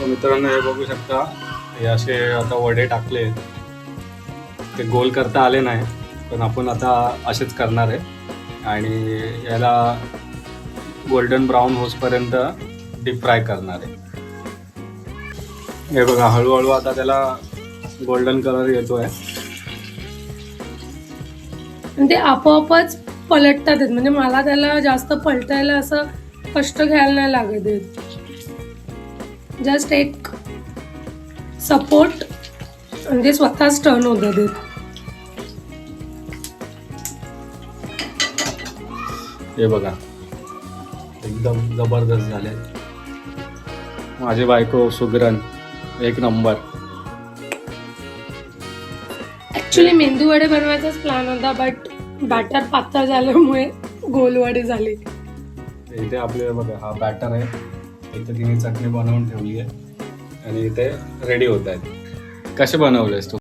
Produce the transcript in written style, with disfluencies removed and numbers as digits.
तर मित्रांनो हे बघू शकता, हे असे आता वडे टाकले, ते गोल करता आले नाही, पण आपण आता असेच करणार आहे आणि याला गोल्डन ब्राऊन होसपर्यंत डीप फ्राय करणार आहे. हे बघा हळूहळू आता त्याला गोल्डन कलर येतोय आणि ते आपोआपच पलटतात, म्हणजे मला त्याला जास्त पलटायला असं कष्ट घ्यायला नाही लागत. जस्ट एक सपोर्ट म्हणजे स्वतःच टर्न होतात ते. हे बघा एकदम जबरदस्त झाले. माझी बायको सुगरण एक नंबर. ऍक्च्युली मेंदू वडे बनवायचाच प्लॅन होता, बट बॅटर पातळ झाल्यामुळे गोल वडे झाले. इथे आपले बघा हा बॅटर आहे, इथे तिने चटणी बनवून ठेवली आहे आणि इथे रेडी होत आहेत. कसे बनवलेस तू?